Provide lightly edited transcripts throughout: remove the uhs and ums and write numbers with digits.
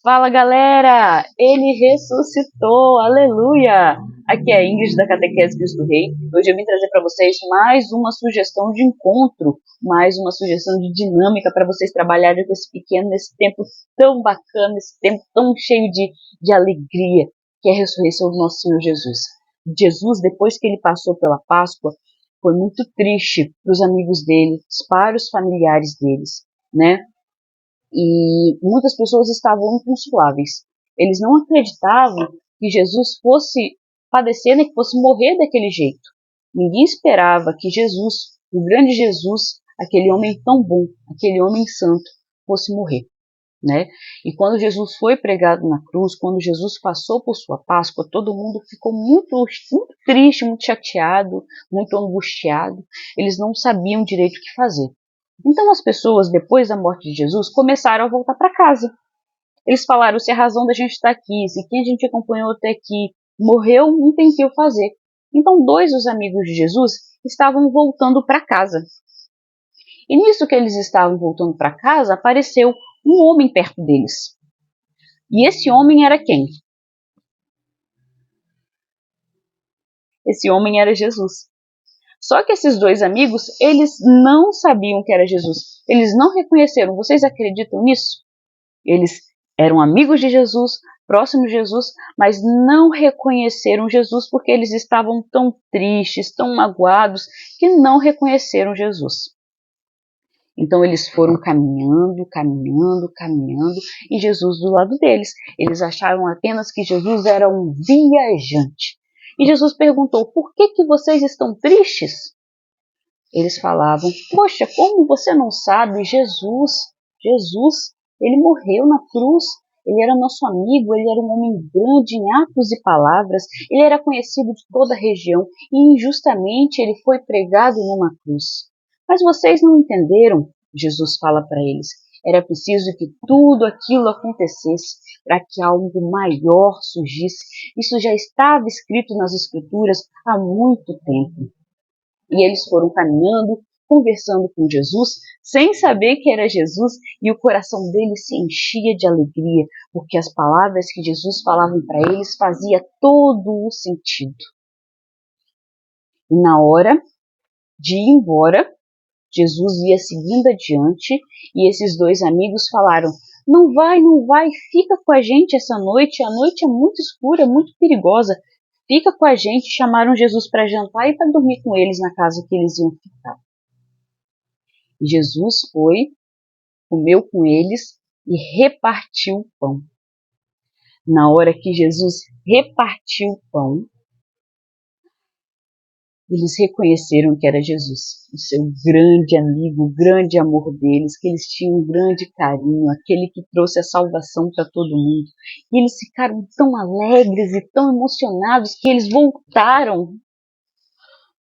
Fala galera, ele ressuscitou, aleluia! Aqui é a Ingrid da Catequese Cristo Rei. Hoje eu vim trazer para vocês mais uma sugestão de encontro, mais uma sugestão de dinâmica para vocês trabalharem com esse pequeno, nesse tempo tão bacana, esse tempo tão cheio de alegria, que é a ressurreição do nosso Senhor Jesus. Jesus, depois que ele passou pela Páscoa, foi muito triste para os amigos dele, para os familiares deles, né? E muitas pessoas estavam inconsoláveis. Eles não acreditavam que Jesus fosse padecer, né, que fosse morrer daquele jeito. Ninguém esperava que Jesus, o grande Jesus, aquele homem tão bom, aquele homem santo, fosse morrer, né? E quando Jesus foi pregado na cruz, quando Jesus passou por sua Páscoa, todo mundo ficou muito triste, muito chateado, muito angustiado. Eles não sabiam direito o que fazer. Então as pessoas, depois da morte de Jesus, começaram a voltar para casa. Eles falaram, se a razão da gente estar aqui, se quem a gente acompanhou até aqui morreu, não tem o que eu fazer. Então dois dos amigos de Jesus estavam voltando para casa. E nisso que eles estavam voltando para casa, apareceu um homem perto deles. E esse homem era quem? Esse homem era Jesus. Só que esses dois amigos, eles não sabiam que era Jesus. Eles não reconheceram. Vocês acreditam nisso? Eles eram amigos de Jesus, próximos de Jesus, mas não reconheceram Jesus porque eles estavam tão tristes, tão magoados, que não reconheceram Jesus. Então eles foram caminhando, caminhando, caminhando, e Jesus do lado deles. Eles acharam apenas que Jesus era um viajante. E Jesus perguntou, por que vocês estão tristes? Eles falavam, poxa, como você não sabe, Jesus, ele morreu na cruz, ele era nosso amigo, ele era um homem grande em atos e palavras, ele era conhecido de toda a região e injustamente ele foi pregado numa cruz. Mas vocês não entenderam, Jesus fala para eles, era preciso que tudo aquilo acontecesse para que algo maior surgisse. Isso já estava escrito nas Escrituras há muito tempo. E eles foram caminhando, conversando com Jesus, sem saber que era Jesus, e o coração deles se enchia de alegria, porque as palavras que Jesus falava para eles fazia todo o sentido. E na hora de ir embora, Jesus ia seguindo adiante, e esses dois amigos falaram, não vai, fica com a gente essa noite, a noite é muito escura, muito perigosa, fica com a gente. Chamaram Jesus para jantar e para dormir com eles na casa que eles iam ficar. E Jesus foi, comeu com eles e repartiu o pão. Na hora que Jesus repartiu o pão, eles reconheceram que era Jesus, o seu grande amigo, o grande amor deles, que eles tinham um grande carinho, aquele que trouxe a salvação para todo mundo. E eles ficaram tão alegres e tão emocionados que eles voltaram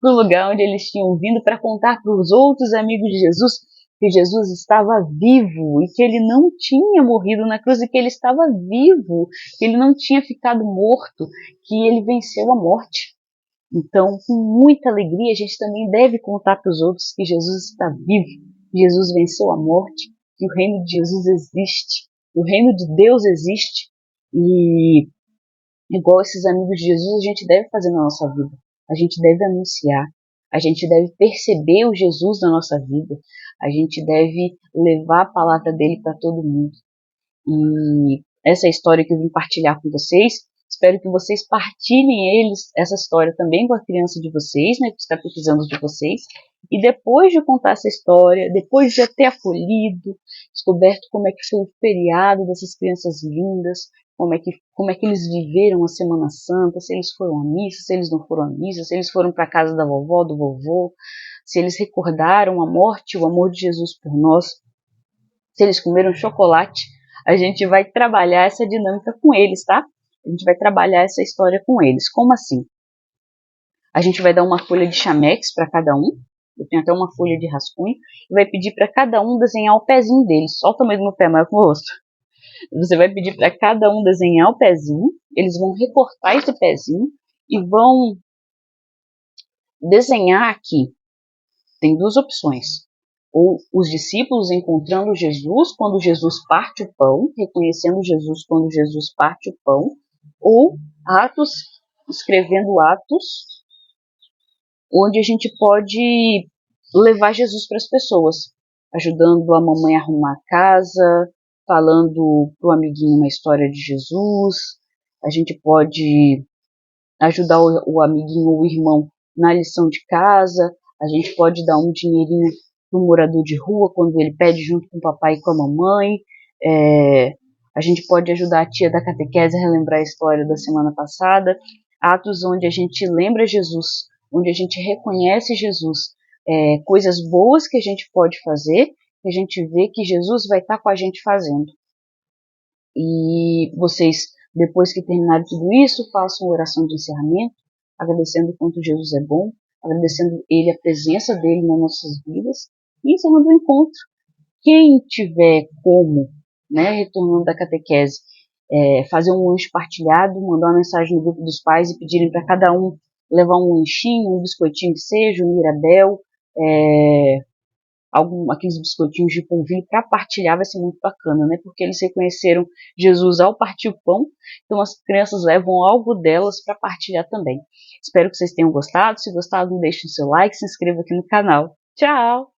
para o lugar onde eles tinham vindo para contar para os outros amigos de Jesus que Jesus estava vivo e que ele não tinha morrido na cruz e que ele estava vivo, que ele não tinha ficado morto, que ele venceu a morte. Então, com muita alegria, a gente também deve contar para os outros que Jesus está vivo, Jesus venceu a morte, que o reino de Jesus existe, o reino de Deus existe, e igual esses amigos de Jesus, a gente deve fazer na nossa vida. A gente deve anunciar, a gente deve perceber o Jesus na nossa vida, a gente deve levar a palavra dele para todo mundo. E essa é a história que eu vim partilhar com vocês. Espero que vocês partilhem essa história também com a criança de vocês, né, com os catequizanos de vocês. E depois de contar essa história, depois de já ter acolhido, descoberto como é que foi o feriado dessas crianças lindas, como é que eles viveram a Semana Santa, se eles foram à missa, se eles não foram à missa, se eles foram para a casa da vovó, do vovô, se eles recordaram a morte e o amor de Jesus por nós, se eles comeram chocolate, a gente vai trabalhar essa dinâmica com eles, tá? A gente vai trabalhar essa história com eles. Como assim? A gente vai dar uma folha de chamex para cada um. Eu tenho até uma folha de rascunho. E vai pedir para cada um desenhar o pezinho deles. Só o tamanho do meu pé maior que o rosto. Você vai pedir para cada um desenhar o pezinho. Eles vão recortar esse pezinho e vão desenhar aqui. Tem duas opções. ou os discípulos encontrando Jesus quando Jesus parte o pão, reconhecendo Jesus quando Jesus parte o pão, ou Atos, escrevendo Atos, onde a gente pode levar Jesus para as pessoas, ajudando a mamãe a arrumar a casa, falando para o amiguinho uma história de Jesus. A gente pode ajudar o amiguinho ou o irmão na lição de casa. A gente pode dar um dinheirinho para um morador de rua quando ele pede junto com o papai e com a mamãe. A gente pode ajudar a tia da catequese a relembrar a história da semana passada. Atos onde a gente lembra Jesus, onde a gente reconhece Jesus, coisas boas que a gente pode fazer, que a gente vê que Jesus vai estar com a gente fazendo. E vocês, depois que terminarem tudo isso, façam uma oração de encerramento, agradecendo o quanto Jesus é bom, agradecendo Ele, a presença dEle nas nossas vidas, e encerrando o encontro. Quem tiver como, retornando da catequese, fazer um lanche partilhado, mandar uma mensagem no grupo dos pais e pedirem para cada um levar um lanchinho, um biscoitinho que seja, um Mirabel, aqueles biscoitinhos de polvilho para partilhar, vai ser muito bacana, né? Porque eles reconheceram Jesus ao partir o pão, então as crianças levam algo delas para partilhar também. Espero que vocês tenham gostado. Se gostado, não deixem o seu like, se inscreva aqui no canal. Tchau!